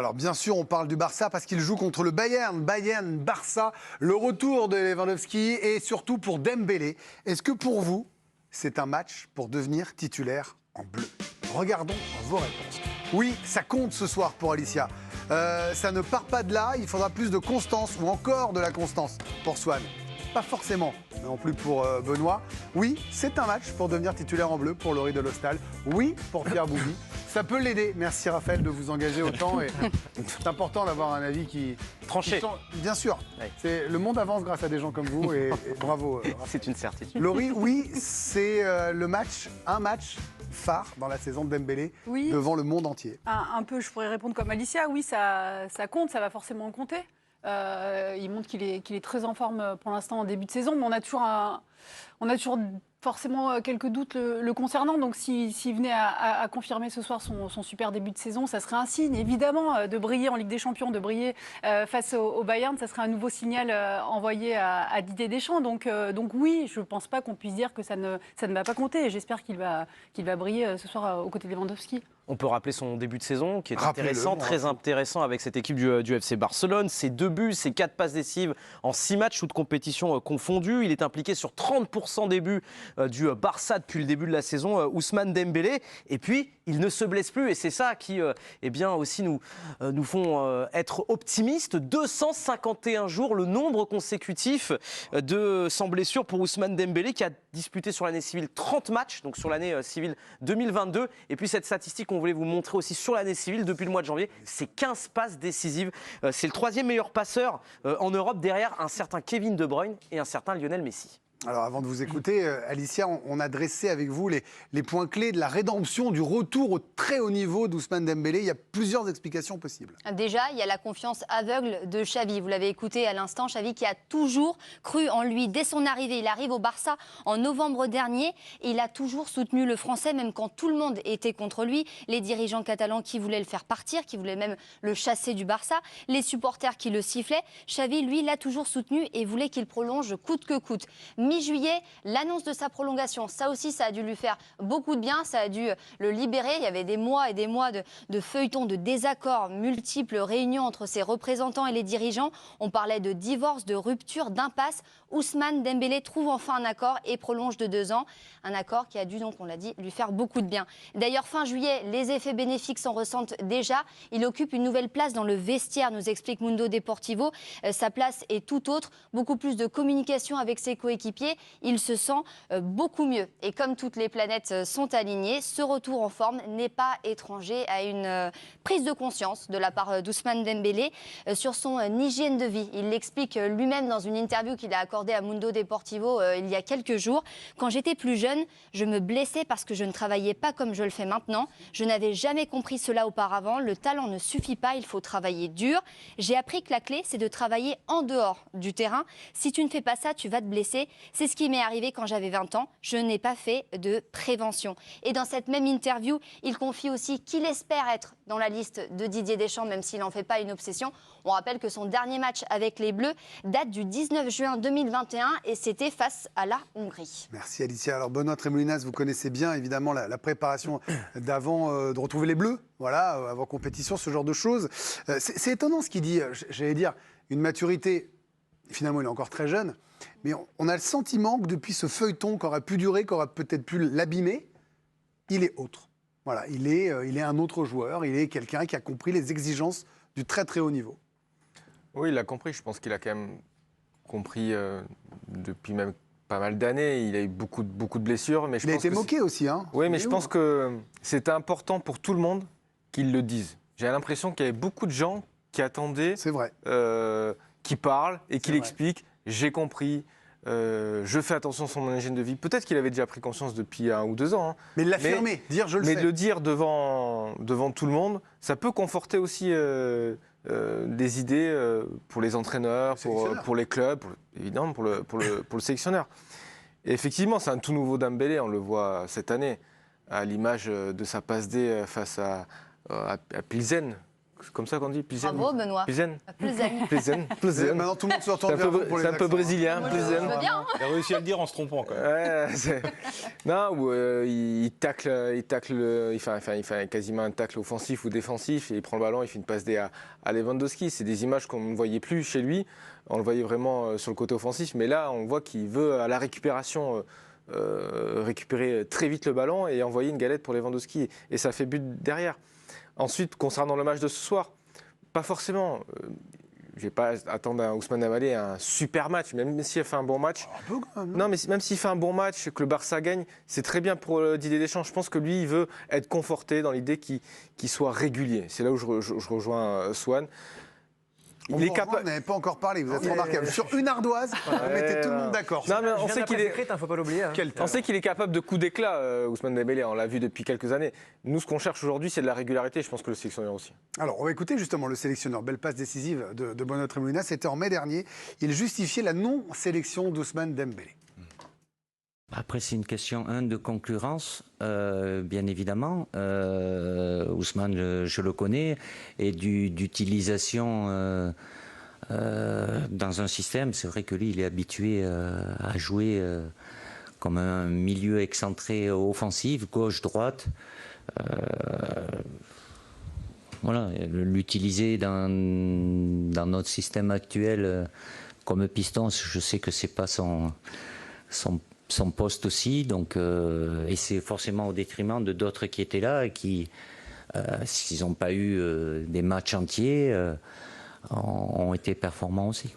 Alors bien sûr, on parle du Barça parce qu'il joue contre le Bayern. Bayern-Barça, le retour de Lewandowski et surtout pour Dembélé. Est-ce que pour vous, c'est un match pour devenir titulaire en bleu? Regardons vos réponses. Oui, ça compte ce soir pour Alicia. Ça ne part pas de là, il faudra plus de constance ou encore de la constance pour Swan. Pas forcément, mais non plus pour Benoît. Oui, c'est un match pour devenir titulaire en bleu pour Laurie de l'Hostal. Oui, pour Pierre Bouby. Ça peut l'aider. Merci Raphaël de vous engager autant. Et c'est important d'avoir un avis qui... Tranché. Bien sûr. Oui. Le monde avance grâce à des gens comme vous et bravo. C'est une certitude. Laurie, oui, c'est un match phare dans la saison de Dembélé devant le monde entier. Un peu, je pourrais répondre comme Alicia. Oui, ça compte, ça va forcément compter. Il montre qu'il est très en forme pour l'instant en début de saison, mais on a toujours forcément quelques doutes le concernant. Donc s'il venait à confirmer ce soir son super début de saison, ça serait un signe, évidemment, de briller en Ligue des Champions, de briller face au Bayern. Ça serait un nouveau signal envoyé à Didier Deschamps. Donc oui, je ne pense pas qu'on puisse dire que ça ne va pas compter. Et j'espère qu'il va briller ce soir aux côtés de Lewandowski. On peut rappeler son début de saison qui est intéressant, très intéressant avec cette équipe du FC Barcelone. Ses 2 buts, ses 4 passes décisives en 6 matchs, toutes compétitions confondues. Il est impliqué sur 30% des buts du Barça depuis le début de la saison, Ousmane Dembélé. Et puis, il ne se blesse plus et c'est ça qui aussi nous font être optimistes. 251 jours, le nombre consécutif sans blessure pour Ousmane Dembélé qui a disputé sur l'année civile 30 matchs, donc sur l'année civile 2022. Et puis cette statistique qu'on voulait vous montrer aussi sur l'année civile depuis le mois de janvier, c'est 15 passes décisives. C'est le 3e meilleur passeur en Europe derrière un certain Kevin De Bruyne et un certain Lionel Messi. Alors avant de vous écouter, Alicia, on a dressé avec vous les points clés de la rédemption, du retour au très haut niveau d'Ousmane Dembélé. Il y a plusieurs explications possibles. Déjà, il y a la confiance aveugle de Xavi. Vous l'avez écouté à l'instant, Xavi qui a toujours cru en lui dès son arrivée. Il arrive au Barça en novembre dernier et il a toujours soutenu le Français, même quand tout le monde était contre lui. Les dirigeants catalans qui voulaient le faire partir, qui voulaient même le chasser du Barça, les supporters qui le sifflaient. Xavi, lui, l'a toujours soutenu et voulait qu'il prolonge coûte que coûte. Mi-juillet, l'annonce de sa prolongation, ça aussi, ça a dû lui faire beaucoup de bien, ça a dû le libérer. Il y avait des mois et des mois de feuilletons, de désaccords, multiples réunions entre ses représentants et les dirigeants. On parlait de divorce, de rupture, d'impasse. Ousmane Dembélé trouve enfin un accord et prolonge de 2 ans. Un accord qui a dû, donc, on l'a dit, lui faire beaucoup de bien. D'ailleurs, fin juillet, les effets bénéfiques s'en ressentent déjà. Il occupe une nouvelle place dans le vestiaire, nous explique Mundo Deportivo. Sa place est tout autre, beaucoup plus de communication avec ses coéquipiers. Il se sent beaucoup mieux. Et comme toutes les planètes sont alignées, ce retour en forme n'est pas étranger à une prise de conscience de la part d'Ousmane Dembélé sur son hygiène de vie. Il l'explique lui-même dans une interview qu'il a accordée à Mundo Deportivo il y a quelques jours. Quand j'étais plus jeune, je me blessais parce que je ne travaillais pas comme je le fais maintenant. Je n'avais jamais compris cela auparavant. Le talent ne suffit pas, il faut travailler dur. J'ai appris que la clé, c'est de travailler en dehors du terrain. Si tu ne fais pas ça, tu vas te blesser. C'est ce qui m'est arrivé quand j'avais 20 ans. Je n'ai pas fait de prévention. Et dans cette même interview, il confie aussi qu'il espère être dans la liste de Didier Deschamps, même s'il n'en fait pas une obsession. On rappelle que son dernier match avec les Bleus date du 19 juin 2021 et c'était face à la Hongrie. Merci Alicia. Alors Benoît Tremoulinas, vous connaissez bien évidemment la préparation d'avant de retrouver les Bleus, voilà, avant compétition, ce genre de choses. C'est étonnant ce qu'il dit, j'allais dire, une maturité. Finalement, il est encore très jeune, mais on a le sentiment que depuis ce feuilleton qui aurait pu durer, qui aurait peut-être pu l'abîmer, il est autre. Voilà, il est un autre joueur, il est quelqu'un qui a compris les exigences du très très haut niveau. Oui, il a compris. Je pense qu'il a quand même compris depuis même pas mal d'années. Il a eu beaucoup de blessures. Mais il a été moqué aussi. Hein. Oui, mais je pense que c'était important pour tout le monde qu'il le dise. J'ai l'impression qu'il y avait beaucoup de gens qui attendaient... C'est vrai. Qui parle et qui l'explique. J'ai compris, je fais attention sur mon hygiène de vie. Peut-être qu'il avait déjà pris conscience depuis 1 ou 2 ans. Hein. Mais l'affirmer, dire je le fais. Mais de le dire devant tout le monde, ça peut conforter aussi des idées pour les entraîneurs, pour les clubs, évidemment pour le sélectionneur. Et effectivement, c'est un tout nouveau Dembélé, on le voit cette année, à l'image de sa passe D face à Pilsen. C'est comme ça qu'on dit, Plizen. Bravo, Benoît. Plizen. Plizen. Plizen. Plizen. Maintenant, tout le monde se retourne C'est vers vous pour les un peu accents. brésilien, Moi, Plizen. je veux bien. Il a réussi à le dire en se trompant quand même. Ouais, non, où il tacle, il fait quasiment un tacle offensif ou défensif et il prend le ballon, il fait une passe D à Lewandowski. C'est des images qu'on ne voyait plus chez lui. On le voyait vraiment sur le côté offensif, mais là, on voit qu'il veut à la récupération récupérer très vite le ballon et envoyer une galette pour Lewandowski et ça fait but derrière. Ensuite, concernant le match de ce soir, pas forcément. Je ne vais pas attendre à Ousmane Dembélé un super match, même s'il a fait un bon match. Un peu quand même. Non, mais même s'il fait un bon match, que le Barça gagne, c'est très bien pour Didier Deschamps. Je pense que lui, il veut être conforté dans l'idée qu'il soit régulier. C'est là où je rejoins Swan. On n'avait pas encore parlé, vous êtes remarquable. Sur une ardoise, vous mettez tout le monde d'accord. Non, mais on sait qu'il est... faut pas l'oublier. Hein. On sait qu'il est capable de coups d'éclat, Ousmane Dembélé. On l'a vu depuis quelques années. Nous, ce qu'on cherche aujourd'hui, c'est de la régularité. Je pense que le sélectionneur aussi. Alors, on va écouter justement le sélectionneur. Belle passe décisive de Bruno Tremolina. C'était en mai dernier. Il justifiait la non-sélection d'Ousmane Dembélé. Après, c'est une question, de concurrence, bien évidemment. Ousmane, je le connais, et d'utilisation dans un système. C'est vrai que lui, il est habitué à jouer comme un milieu excentré offensif, gauche-droite. Voilà, l'utiliser dans notre système actuel comme piston, je sais que c'est pas son poste aussi, donc, et c'est forcément au détriment de d'autres qui étaient là et qui, s'ils n'ont pas eu des matchs entiers, ont été performants aussi.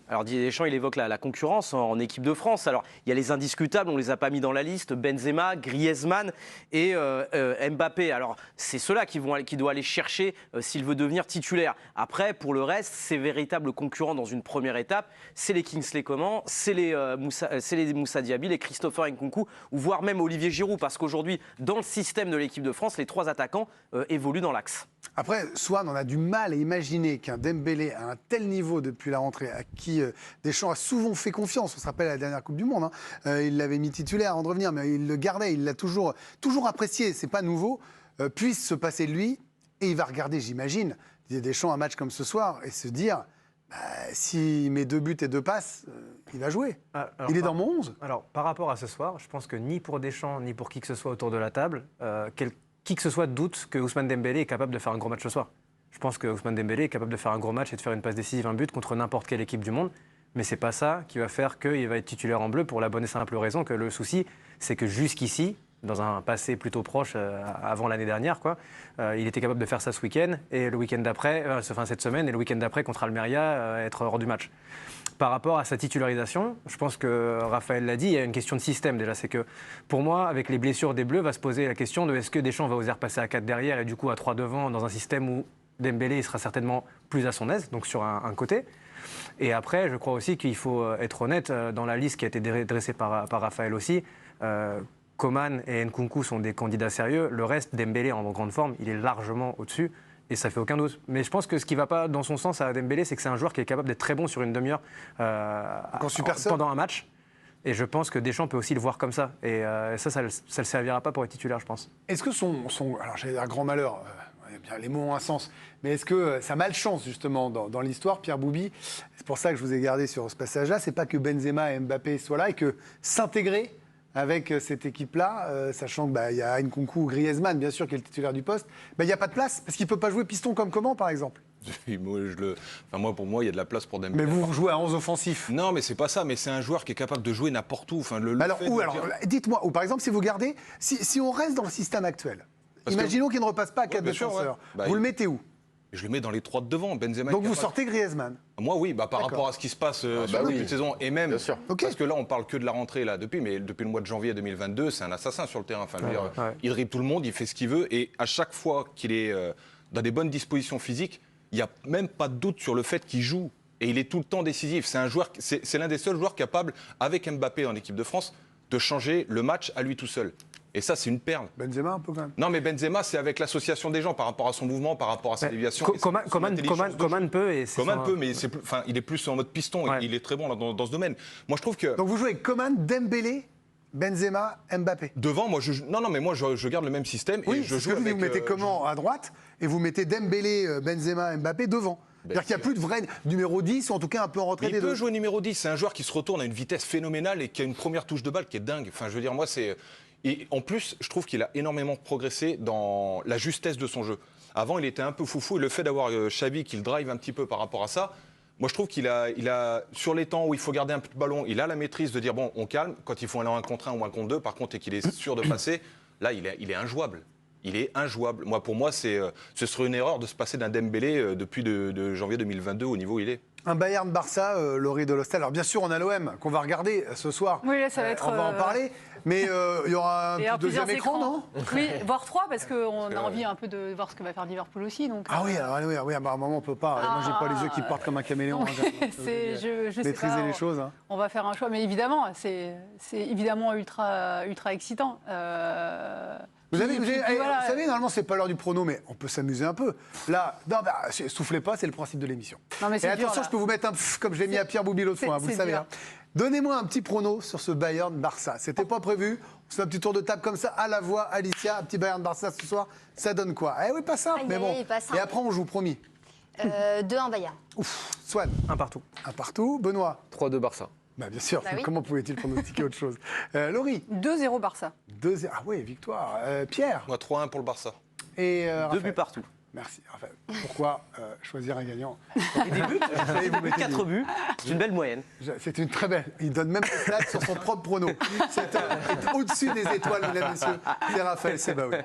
Alors Didier Deschamps, il évoque la concurrence en équipe de France. Alors il y a les indiscutables, on ne les a pas mis dans la liste, Benzema, Griezmann et Mbappé. Alors c'est ceux-là qui doit aller chercher s'il veut devenir titulaire. Après, pour le reste, ces véritables concurrents dans une première étape, c'est les Kingsley Coman, c'est les Moussa Diaby, les Christopher Nkunku, ou voire même Olivier Giroud, parce qu'aujourd'hui, dans le système de l'équipe de France, les 3 attaquants évoluent dans l'axe. Après, Swan, on a du mal à imaginer qu'un Dembélé à un tel niveau depuis la rentrée, à qui Deschamps a souvent fait confiance, on se rappelle à la dernière Coupe du Monde, il l'avait mis titulaire avant de revenir, mais il le gardait, il l'a toujours apprécié, c'est pas nouveau, puisse se passer de lui, et il va regarder, j'imagine, Didier Deschamps un match comme ce soir, et se dire, s'il met 2 buts et 2 passes, il va jouer. Il est dans mon 11. Alors, par rapport à ce soir, je pense que ni pour Deschamps, ni pour qui que ce soit autour de la table, qui que ce soit doute que Ousmane Dembélé est capable de faire un gros match ce soir. Je pense que Ousmane Dembélé est capable de faire un gros match et de faire une passe décisive, un but contre n'importe quelle équipe du monde. Mais c'est pas ça qui va faire qu'il va être titulaire en bleu pour la bonne et simple raison que le souci, c'est que jusqu'ici, dans un passé plutôt proche, avant l'année dernière, il était capable de faire ça ce week-end et le week-end d'après, cette semaine et le week-end d'après contre Almeria, être hors du match. Par rapport à sa titularisation, je pense que Raphaël l'a dit, il y a une question de système déjà. C'est que pour moi, avec les blessures des Bleus, va se poser la question de est-ce que Deschamps va oser repasser à 4 derrière et du coup à 3 devant dans un système où Dembélé il sera certainement plus à son aise, donc sur un côté. Et après, je crois aussi qu'il faut être honnête, dans la liste qui a été dressée par Raphaël aussi, Coman et Nkunku sont des candidats sérieux. Le reste, Dembélé en grande forme, il est largement au-dessus. Et ça fait aucun doute. Mais je pense que ce qui ne va pas dans son sens à Dembélé, c'est que c'est un joueur qui est capable d'être très bon sur une demi-heure pendant un match. Et je pense que Deschamps peut aussi le voir comme ça. Et ça ne le servira pas pour être titulaire, je pense. Est-ce que alors j'allais dire grand malheur, bien, les mots ont un sens, mais est-ce que sa malchance justement dans l'histoire, Pierre Bouby, c'est pour ça que je vous ai gardé sur ce passage-là, c'est pas que Benzema et Mbappé soient là et que s'intégrer avec cette équipe-là, sachant qu'il y a Nkunku ou Griezmann, bien sûr, qui est le titulaire du poste, il n'y a pas de place, parce qu'il ne peut pas jouer piston comme Coman, par exemple. Pour moi, il y a de la place pour Dembélé. Mais vous jouez à 11 offensif. Non, mais c'est pas ça, mais c'est un joueur qui est capable de jouer n'importe où. Dites-moi, ou par exemple, si vous gardez, si on reste dans le système actuel, imaginons qu'il ne repasse pas à 4 défenseurs, vous le mettez où ? Je le mets dans les 3 de devant, Benzema. Donc vous sortez Griezmann. Moi oui, par rapport à ce qui se passe sur le début de saison et même parce que là on parle que de la rentrée là depuis le mois de janvier 2022, c'est un assassin sur le terrain. Il dribble tout le monde, il fait ce qu'il veut et à chaque fois qu'il est dans des bonnes dispositions physiques, il n'y a même pas de doute sur le fait qu'il joue et il est tout le temps décisif. C'est un joueur, c'est l'un des seuls joueurs capables avec Mbappé en équipe de France de changer le match à lui tout seul. Et ça, c'est une perle. Benzema, un peu quand même. Non, mais Benzema, c'est avec l'association des gens par rapport à son mouvement, par rapport à sa déviation. Coman peut. Coman peut, mais il est plus en mode piston. Ouais. Et il est très bon dans ce domaine. Moi, je trouve que. Donc vous jouez avec Coman, Dembélé Benzema, Mbappé. Devant, moi, je garde le même système Oui, et je joue que avec. vous mettez comment à droite et vous mettez Dembélé, Benzema, Mbappé devant. C'est-à-dire qu'il n'y a plus de vrai numéro 10, ou en tout cas un peu en retrait des deux. Il peut jouer numéro 10, c'est un joueur qui se retourne à une vitesse phénoménale et qui a une première touche de balle qui est dingue. Enfin, je veux dire, moi, c'est... Et en plus, je trouve qu'il a énormément progressé dans la justesse de son jeu. Avant, il était un peu foufou et le fait d'avoir Xavi qui le drive un petit peu par rapport à ça, moi, je trouve qu'il a, sur les temps où il faut garder un peu de ballon, il a la maîtrise de dire, bon, on calme. Quand il faut aller en 1 contre 1 ou 1 contre 2, par contre, et qu'il est sûr de passer, là, il est injouable. Il est injouable. Pour moi, ce serait une erreur de se passer d'un Dembélé depuis de janvier 2022 au niveau où il est. Un Bayern-Barça, Laurie Delostel. Alors bien sûr, on a l'OM qu'on va regarder ce soir. Oui, là, ça va être. On va en parler. Mais il y aura un deuxième écran, non? Oui, voire 3, parce qu'on a envie un peu de voir ce que va faire Liverpool aussi. Donc, ah oui, alors, oui, à un moment, on peut pas. Moi, j'ai pas les yeux qui partent comme un caméléon. Je sais maîtriser pas, les choses. Hein. On va faire un choix, mais évidemment, c'est évidemment ultra excitant. Vous savez, normalement, c'est pas l'heure du prono, mais on peut s'amuser un peu. Là, non, soufflez pas, c'est le principe de l'émission. Et attention, dur, je peux vous mettre un pff, comme je l'ai mis à Pierre Boubi l'autre fois, vous le savez. Hein. Donnez-moi un petit prono sur ce Bayern-Barça. C'était pas prévu. On fait un petit tour de table comme ça, à la voix, Alicia, un petit Bayern-Barça ce soir. Ça donne quoi? Eh oui, pas simple, mais bon. Et après, on joue, promis. 2-1 Bayern. Ouf, Swan. 1 partout. 1 partout. Benoît. 3-2 Barça. Bah, bien sûr, oui. Comment pouvait-il pronostiquer autre chose? Laurie. 2-0 Barça. 2-0. Ah oui, victoire. Pierre. Moi, 3-1 pour le Barça. Et 2 buts partout. Merci, Raphaël. Pourquoi choisir un gagnant? Et des buts, 4 buts, c'est une belle moyenne. C'est une très belle. Il donne même des stats sur son propre prono. C'est au-dessus des étoiles, mesdames et messieurs. C'est Raphaël Sebaoui.